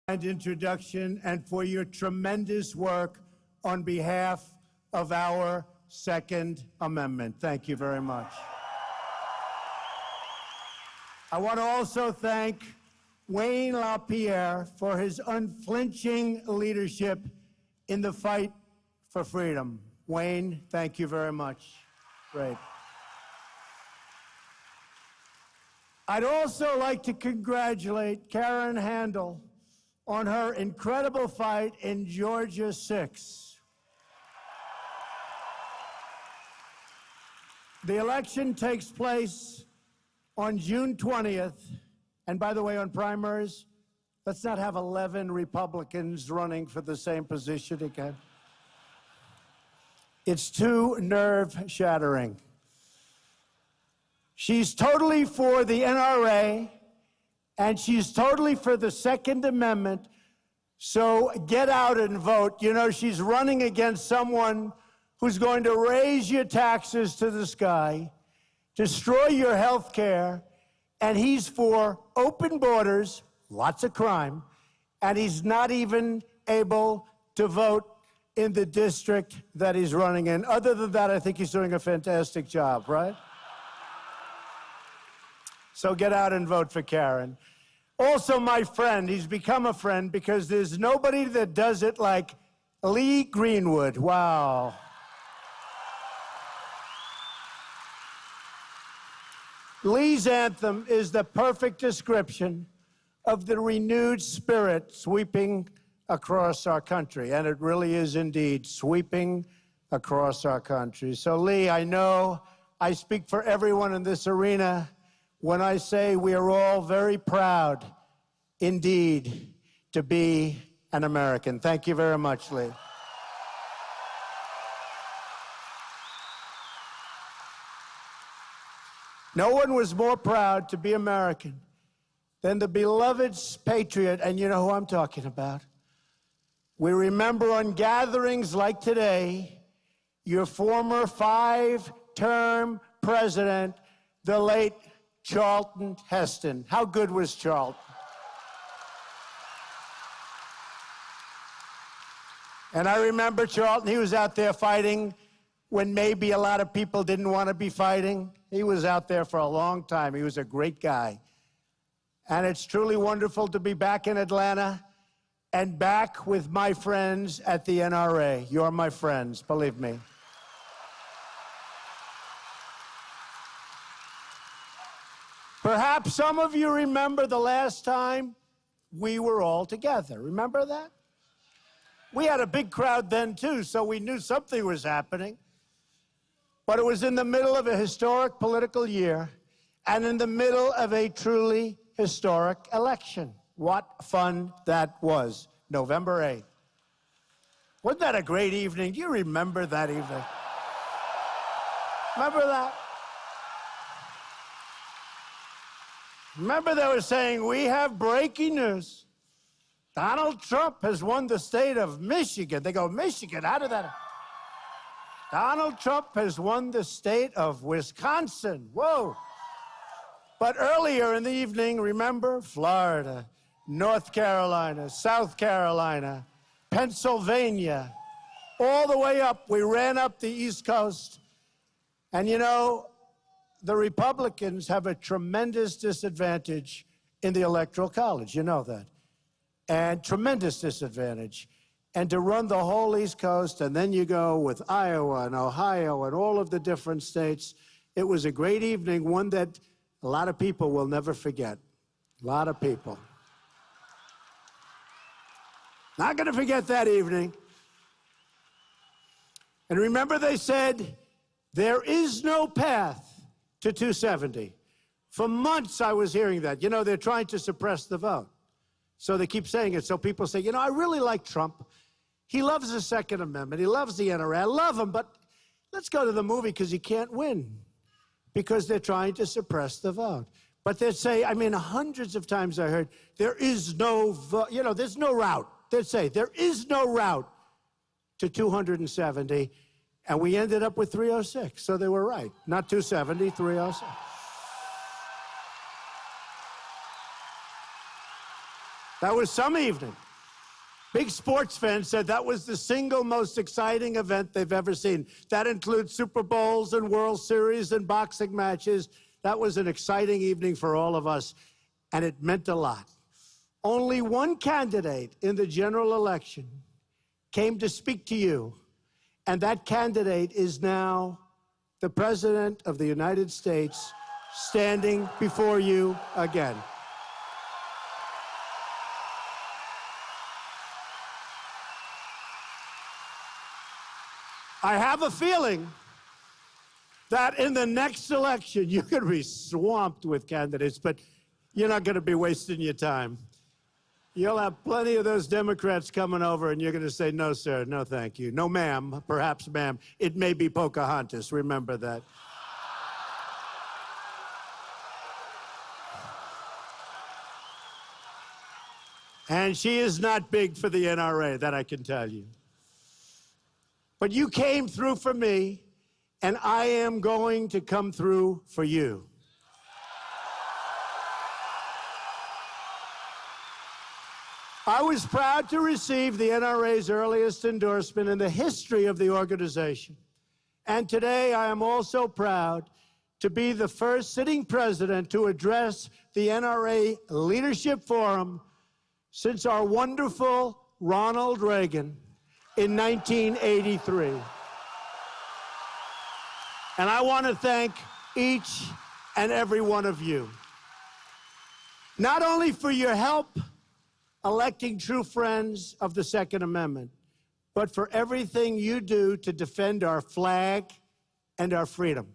And introduction and for your tremendous work on behalf of our Second Amendment. Thank you very much. I want to also thank Wayne LaPierre for his unflinching leadership in the fight for freedom. Wayne, thank you very much. Great. I'd also like to congratulate Karen Handel on her incredible fight in Georgia 6. The election takes place on June 20th. And by the way, on primaries, let's not have 11 Republicans running for the same position again. It's too nerve-shattering. She's totally for the NRA, and she's totally for the Second Amendment, so get out and vote. You know, she's running against someone who's going to raise your taxes to the sky, destroy your health care, and he's for open borders, lots of crime, and he's not even able to vote in the district that he's running in. Other than that, I think he's doing a fantastic job, right? So get out and vote for Karen. Also, my friend, he's become a friend because there's nobody that does it like Lee Greenwood. Wow. Lee's anthem is the perfect description of the renewed spirit sweeping across our country. And it really is indeed sweeping across our country. So, Lee, I know I speak for everyone in this arena when I say we are all very proud, indeed, to be an American. Thank you very much, Lee. No one was more proud to be American than the beloved patriot, and you know who I'm talking about. We remember on gatherings like today, your former 5-term president, the late Charlton Heston. How good was Charlton? And I remember Charlton, he was out there fighting when maybe a lot of people didn't want to be fighting. He was out there for a long time. He was a great guy. And it's truly wonderful to be back in Atlanta and back with my friends at the NRA. You're my friends, believe me. Perhaps some of you remember the last time we were all together. Remember that? We had a big crowd then, too, so we knew something was happening. But it was in the middle of a historic political year and in the middle of a truly historic election. What fun that was, November 8th. Wasn't that a great evening? Do you remember that evening? Remember that? Remember they were saying, we have breaking news. Donald Trump has won the state of Michigan. They go, Michigan, how did that? Donald Trump has won the state of Wisconsin. Whoa. But earlier in the evening, remember, Florida, North Carolina, South Carolina, Pennsylvania, all the way up. We ran up the East Coast. And you know, the Republicans have a tremendous disadvantage in the Electoral College. You know that. And tremendous disadvantage. And to run the whole East Coast, and then you go with Iowa and Ohio and all of the different states, it was a great evening, one that a lot of people will never forget. A lot of people. Not going to forget that evening. And remember they said, there is no path to 270. For months I was hearing that. You know, they're trying to suppress the vote. So they keep saying it. So people say, you know, I really like Trump. He loves the Second Amendment. He loves the NRA. I love him, but let's go to the movie because he can't win. Because they're trying to suppress the vote. But they'd say, I mean, hundreds of times I heard, there is no vote, you know, there's no route. They'd say, there is no route to 270. And we ended up with 306. So they were right. Not 270, 306. That was some evening. Big sports fans said that was the single most exciting event they've ever seen. That includes Super Bowls and World Series and boxing matches. That was an exciting evening for all of us, and it meant a lot. Only one candidate in the general election came to speak to you, and that candidate is now the President of the United States standing before you again. I have a feeling that in the next election, you're going to be swamped with candidates, but you're not going to be wasting your time. You'll have plenty of those Democrats coming over, and you're going to say, no, sir, no, thank you. No, ma'am, perhaps, ma'am. It may be Pocahontas. Remember that. And she is not big for the NRA, that I can tell you. But you came through for me, and I am going to come through for you. I was proud to receive the NRA's earliest endorsement in the history of the organization. And today I am also proud to be the first sitting president to address the NRA Leadership Forum since our wonderful Ronald Reagan in 1983. And I want to thank each and every one of you, not only for your help electing true friends of the Second Amendment, but for everything you do to defend our flag and our freedom.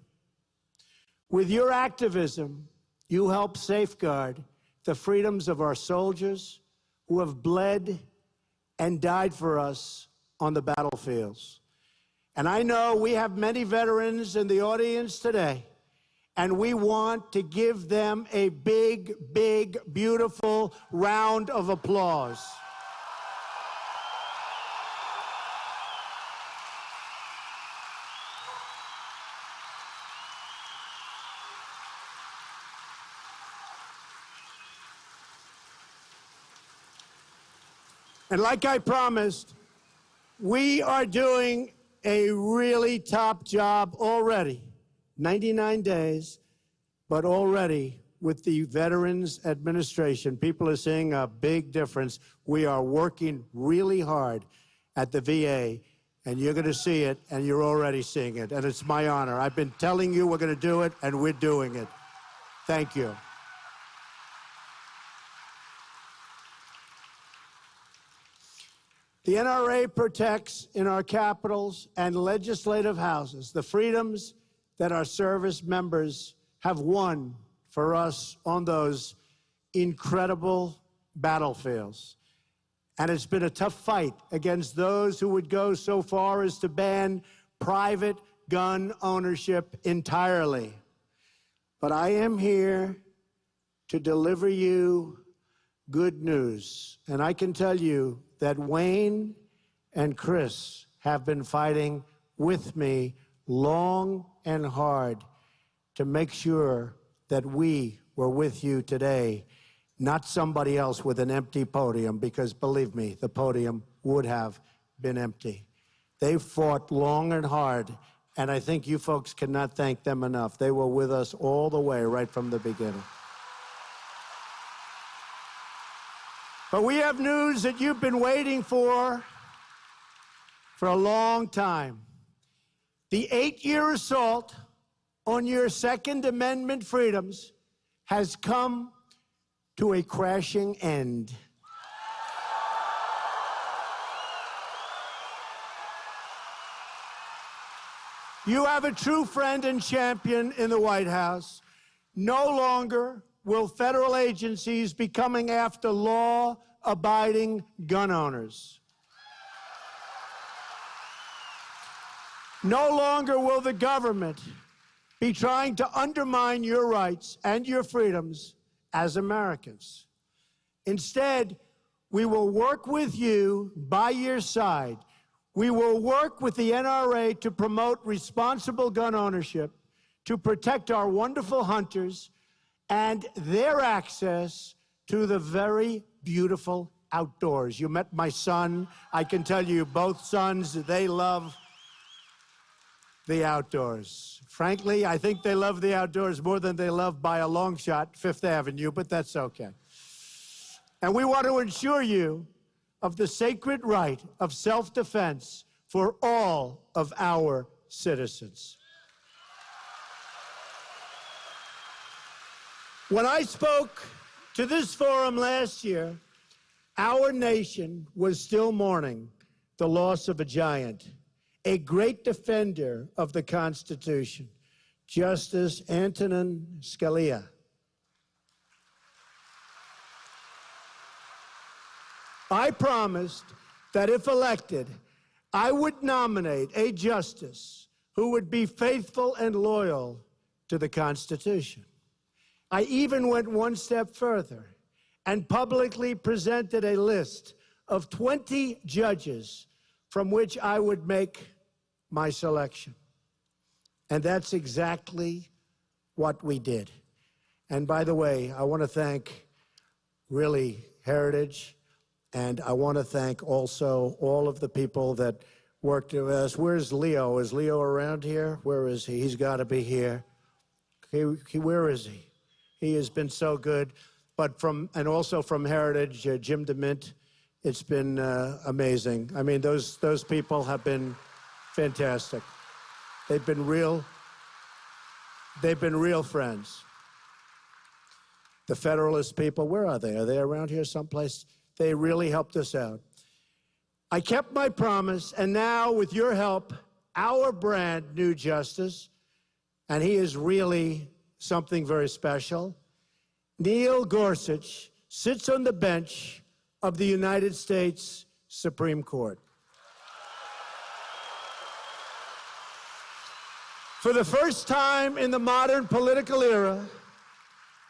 With your activism, you help safeguard the freedoms of our soldiers who have bled and died for us on the battlefields. And I know we have many veterans in the audience today, and we want to give them a big, big, beautiful round of applause. And like I promised, we are doing a really top job already. 99 days, but already with the Veterans Administration, people are seeing a big difference. We are working really hard at the VA, and you're going to see it, and you're already seeing it, and it's my honor. I've been telling you we're going to do it, and we're doing it. Thank you. The NRA protects in our capitals and legislative houses the freedoms that our service members have won for us on those incredible battlefields. And it's been a tough fight against those who would go so far as to ban private gun ownership entirely. But I am here to deliver you good news. And I can tell you that Wayne and Chris have been fighting with me long and hard to make sure that we were with you today, not somebody else with an empty podium, because believe me, the podium would have been empty. They fought long and hard, and I think you folks cannot thank them enough. They were with us all the way, right from the beginning. But we have news that you've been waiting for a long time. The 8-year assault on your Second Amendment freedoms has come to a crashing end. You have a true friend and champion in the White House. No longer will federal agencies be coming after law-abiding gun owners. No longer will the government be trying to undermine your rights and your freedoms as Americans. Instead, we will work with you by your side. We will work with the NRA to promote responsible gun ownership, to protect our wonderful hunters and their access to the very beautiful outdoors. You met my son. I can tell you, both sons, they love the outdoors. Frankly, I think they love the outdoors more than they love, by a long shot, Fifth Avenue, but that's okay. And we want to assure you of the sacred right of self-defense for all of our citizens. When I spoke to this forum last year, our nation was still mourning the loss of a giant, a great defender of the Constitution, Justice Antonin Scalia. I promised that if elected, I would nominate a justice who would be faithful and loyal to the Constitution. I even went one step further and publicly presented a list of 20 judges from which I would make my selection. And that's exactly what we did. And by the way, I want to thank really Heritage, and I want to thank also all of the people that worked with us. Where's Leo? Is Leo around here? Where is he? He's got to be here. Where is he? He has been so good. But and also from Heritage, Jim DeMint, it's been amazing. I mean, those people have been fantastic. They've been real friends. The Federalist people, where are they? Are they around here someplace? They really helped us out. I kept my promise, and now, with your help, our brand new justice, and he is really something very special, Neil Gorsuch, sits on the bench of the United States Supreme Court. For the first time in the modern political era,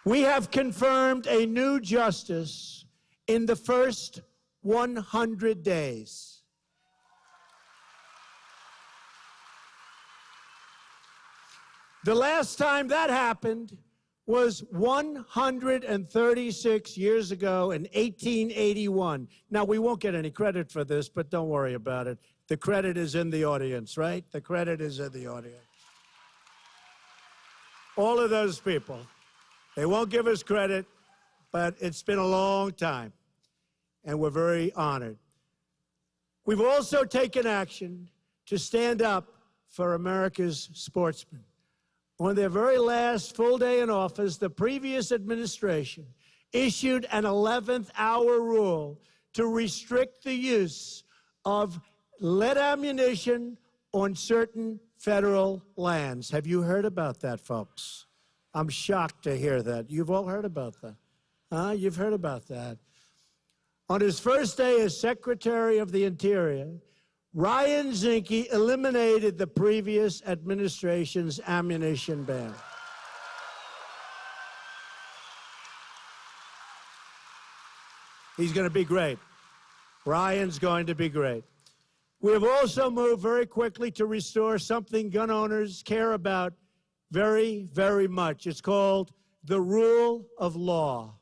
we have confirmed a new justice in the first 100 days. The last time that happened was 136 years ago in 1881. Now, we won't get any credit for this, but don't worry about it. The credit is in the audience, right? The credit is in the audience. All of those people, they won't give us credit, but it's been a long time, and we're very honored. We've also taken action to stand up for America's sportsmen. On their very last full day in office, the previous administration issued an 11th hour rule to restrict the use of lead ammunition on certain federal lands. Have you heard about that, folks? I'm shocked to hear that. You've all heard about that. You've heard about that. On his first day as Secretary of the Interior, Ryan Zinke eliminated the previous administration's ammunition ban. He's going to be great. Ryan's going to be great. We have also moved very quickly to restore something gun owners care about very, very much. It's called the rule of law.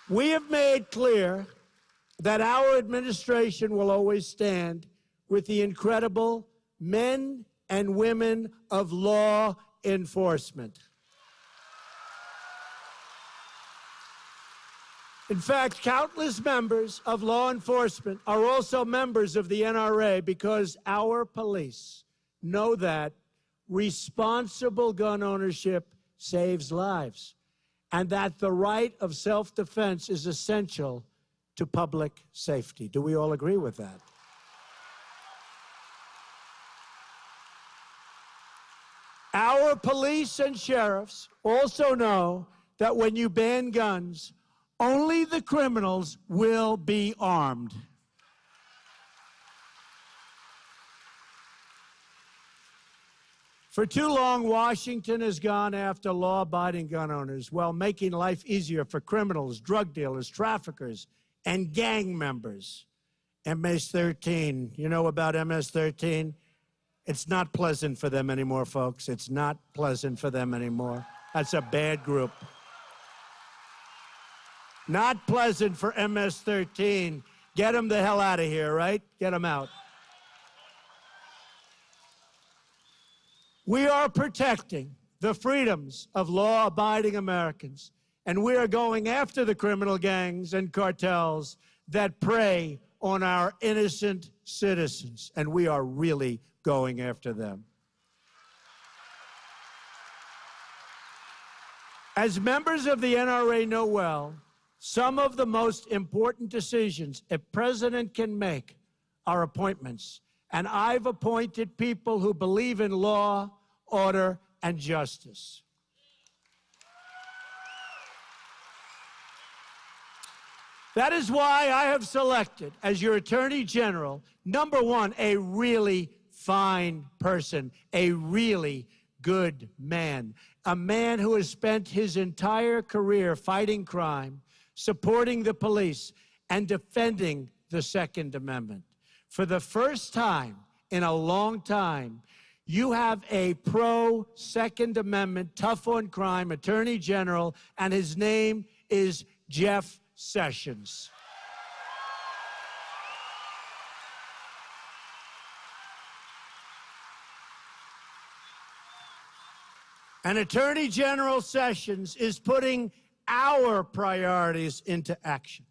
We have made clear that our administration will always stand with the incredible men and women of law enforcement. In fact, countless members of law enforcement are also members of the NRA because our police know that responsible gun ownership saves lives and that the right of self-defense is essential to public safety. Do we all agree with that? Our police and sheriffs also know that when you ban guns, only the criminals will be armed. For too long, Washington has gone after law-abiding gun owners while making life easier for criminals, drug dealers, traffickers, and gang members. MS-13, you know about MS-13? It's not pleasant for them anymore, folks. It's not pleasant for them anymore. That's a bad group. Not pleasant for MS-13. Get them the hell out of here, right? Get them out. We are protecting the freedoms of law-abiding Americans, and we are going after the criminal gangs and cartels that prey on our innocent citizens, and we are really going after them. As members of the NRA know well, some of the most important decisions a president can make are appointments. And I've appointed people who believe in law, order, and justice. That is why I have selected as your Attorney General, number one, a really fine person, a really good man, a man who has spent his entire career fighting crime, supporting the police, and defending the Second Amendment. For the first time in a long time, you have a pro-Second Amendment, tough on crime Attorney General, and his name is Jeff Sessions. And Attorney General Sessions is putting our priorities into action.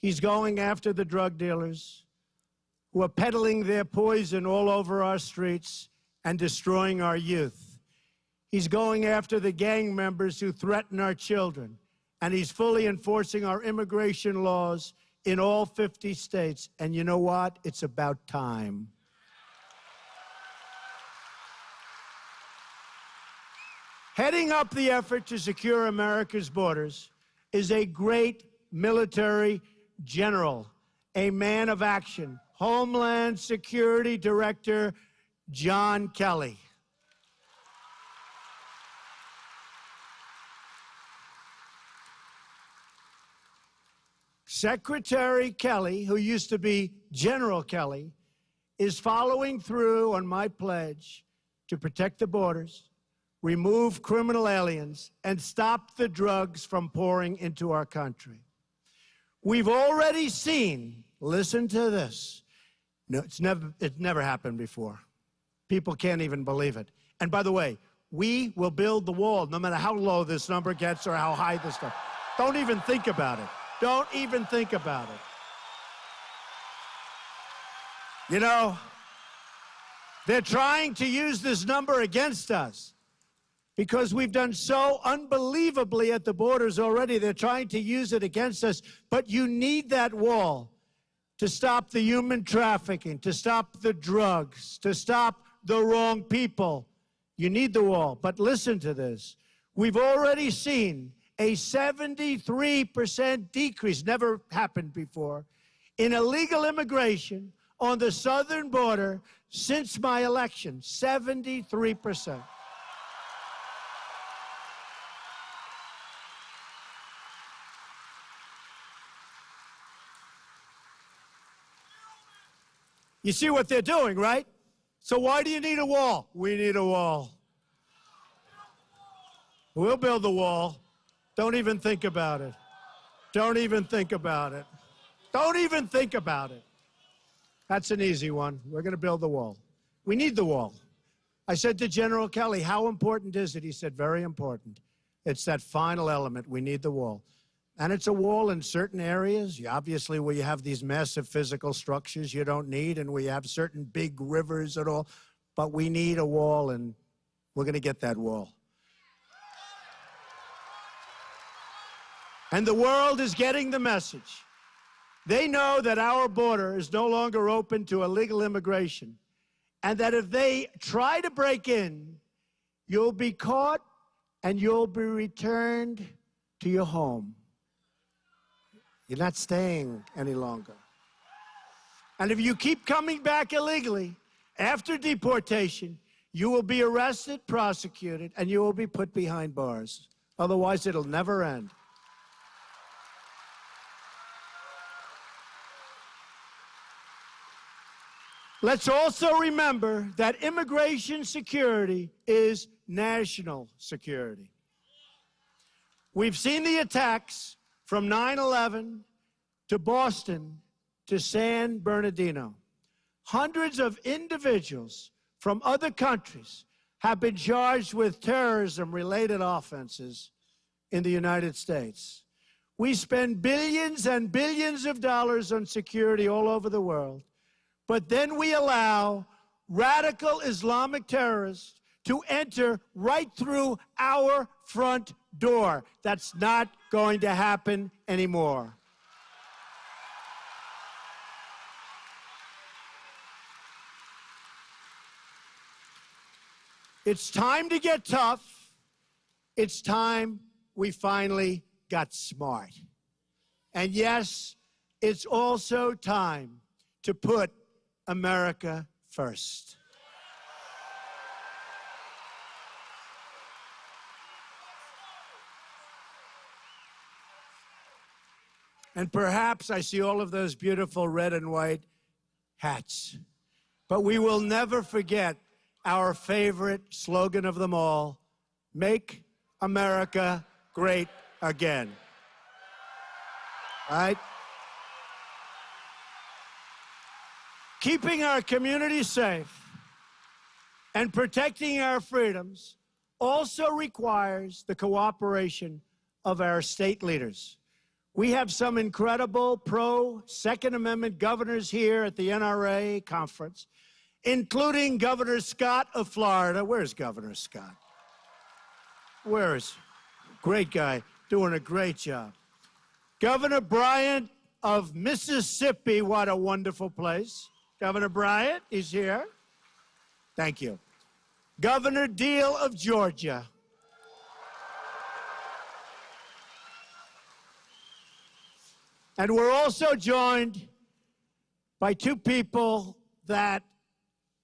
He's going after the drug dealers who are peddling their poison all over our streets and destroying our youth. He's going after the gang members who threaten our children, and he's fully enforcing our immigration laws in all 50 states. And you know what? It's about time. Heading up the effort to secure America's borders is a great military general, a man of action, Homeland Security Director John Kelly. Secretary Kelly, who used to be General Kelly, is following through on my pledge to protect the borders, remove criminal aliens, and stop the drugs from pouring into our country. We've already seen, listen to this, no, it's never happened before. People can't even believe it. And by the way, we will build the wall no matter how low this number gets or how high this stuff. Don't even think about it. Don't even think about it. You know, they're trying to use this number against us because we've done so unbelievably at the borders already. They're trying to use it against us. But you need that wall to stop the human trafficking, to stop the drugs, to stop the wrong people. You need the wall. But listen to this. We've already seen a 73% decrease, never happened before, in illegal immigration on the southern border since my election. 73%. You see what they're doing, right? So why do you need a wall? We need a wall. We'll build the wall. Don't even think about it. Don't even think about it. Don't even think about it. That's an easy one. We're going to build the wall. We need the wall. I said to General Kelly, how important is it? He said, very important. It's that final element. We need the wall. And it's a wall in certain areas, obviously, where you have these massive physical structures you don't need, and we have certain big rivers and all. But we need a wall, and we're going to get that wall. And the world is getting the message. They know that our border is no longer open to illegal immigration, and that if they try to break in, you'll be caught and you'll be returned to your home. You're not staying any longer. And if you keep coming back illegally after deportation, you will be arrested, prosecuted, and you will be put behind bars. Otherwise, it'll never end. Let's also remember that immigration security is national security. We've seen the attacks from 9/11 to Boston to San Bernardino. Hundreds of individuals from other countries have been charged with terrorism-related offenses in the United States. We spend billions and billions of dollars on security all over the world, but then we allow radical Islamic terrorists to enter right through our front door. That's not going to happen anymore. It's time to get tough. It's time we finally got smart. And yes, it's also time to put America first. And perhaps I see all of those beautiful red and white hats. But we will never forget our favorite slogan of them all, make America great again. Right? Keeping our communities safe and protecting our freedoms also requires the cooperation of our state leaders. We have some incredible pro-Second Amendment governors here at the NRA conference, including Governor Scott of Florida. Where's Governor Scott? Where is he? Great guy, doing a great job. Governor Bryant of Mississippi, what a wonderful place. Governor Bryant is here. Thank you. Governor Deal of Georgia. And we're also joined by two people that,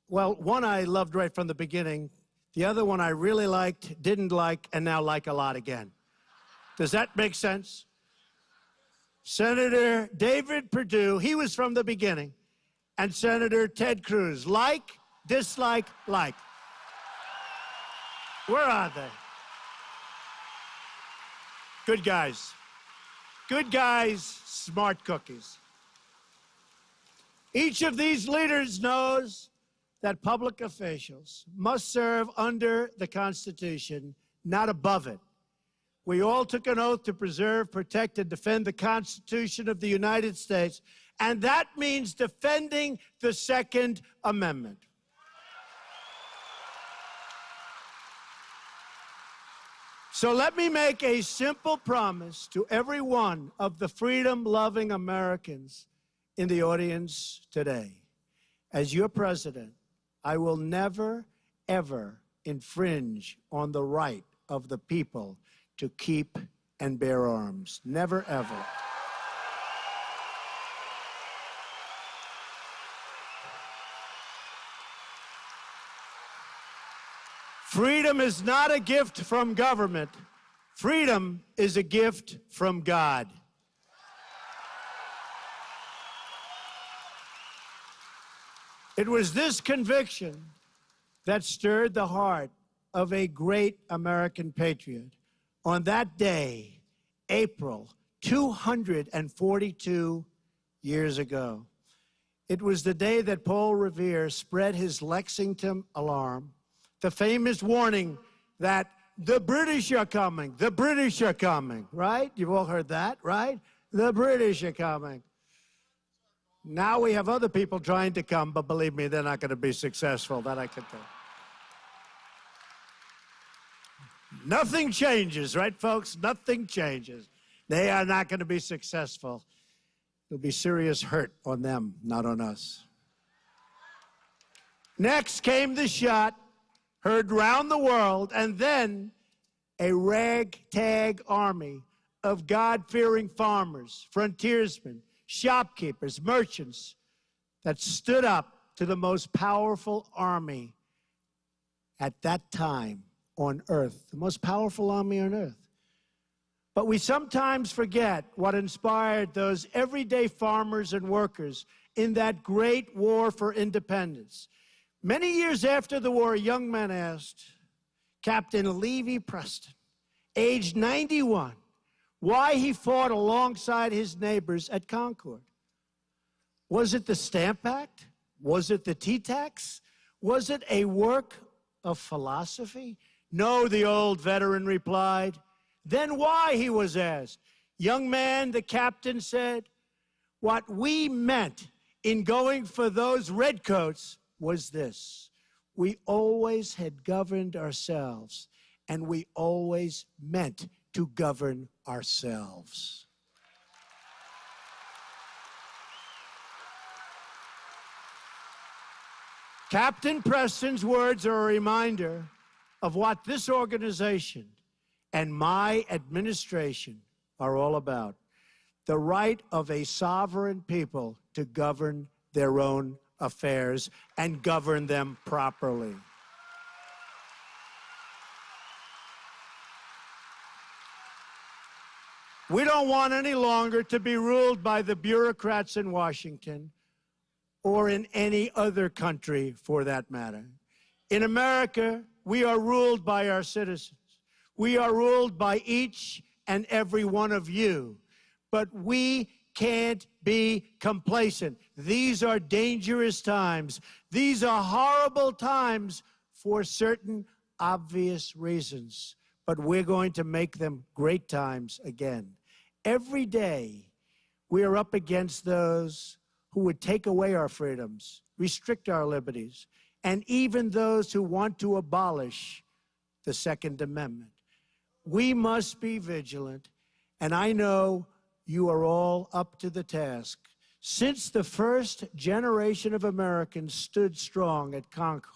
well, one I loved right from the beginning. The other one I really liked, didn't like, and now like a lot again. Does that make sense? Senator David Perdue, he was from the beginning. And Senator Ted Cruz, like, dislike, like. Where are they? Good guys. Good guys, smart cookies. Each of these leaders knows that public officials must serve under the Constitution, not above it. We all took an oath to preserve, protect, and defend the Constitution of the United States, and that means defending the Second Amendment. So let me make a simple promise to every one of the freedom-loving Americans in the audience today. As your president, I will never, ever infringe on the right of the people to keep and bear arms. Never, ever. Freedom is not a gift from government. Freedom is a gift from God. It was this conviction that stirred the heart of a great American patriot. On that day, April 242 years ago, it was the day that Paul Revere spread his Lexington alarm, the famous warning that the British are coming, the British are coming, right? You've all heard that, right? The British are coming. Now we have other people trying to come, but believe me, they're not going to be successful, that I can tell. Nothing changes, right, folks? Nothing changes. They are not going to be successful. There'll be serious hurt on them, not on us. Next came the shot, heard round the world, and then a ragtag army of God-fearing farmers, frontiersmen, shopkeepers, merchants that stood up to the most powerful army at that time on earth, the most powerful army on earth. But we sometimes forget what inspired those everyday farmers and workers in that great war for independence. Many years after the war, a young man asked Captain Levy Preston, aged 91, why he fought alongside his neighbors at Concord. Was it the Stamp Act? Was it the tea tax? Was it a work of philosophy? No, the old veteran replied. Then why, he was asked. Young man, the captain said, what we meant in going for those redcoats was this. We always had governed ourselves, and we always meant to govern ourselves. Captain Preston's words are a reminder of what this organization and my administration are all about. The right of a sovereign people to govern their own affairs and govern them properly. We don't want any longer to be ruled by the bureaucrats in Washington or in any other country for that matter. In America, we are ruled by our citizens. We are ruled by each and every one of you. But we can't be complacent. These are dangerous times. These are horrible times for certain obvious reasons. But we're going to make them great times again. Every day, we are up against those who would take away our freedoms, restrict our liberties, and even those who want to abolish the Second Amendment. We must be vigilant, and I know you are all up to the task. Since the first generation of Americans stood strong at Concord,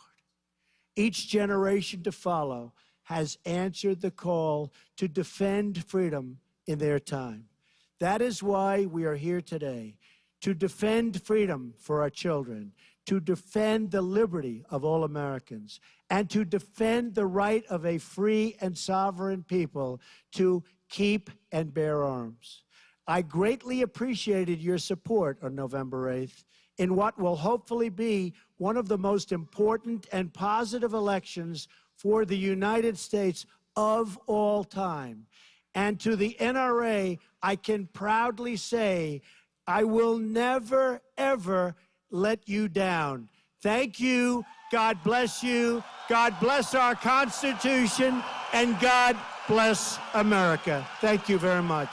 each generation to follow has answered the call to defend freedom in their time. That is why we are here today, to defend freedom for our children, to defend the liberty of all Americans, and to defend the right of a free and sovereign people to keep and bear arms. I greatly appreciated your support on November 8th in what will hopefully be one of the most important and positive elections for the United States of all time. And to the NRA, I can proudly say, I will never, ever let you down. Thank you. God bless you. God bless our Constitution. And God bless America. Thank you very much.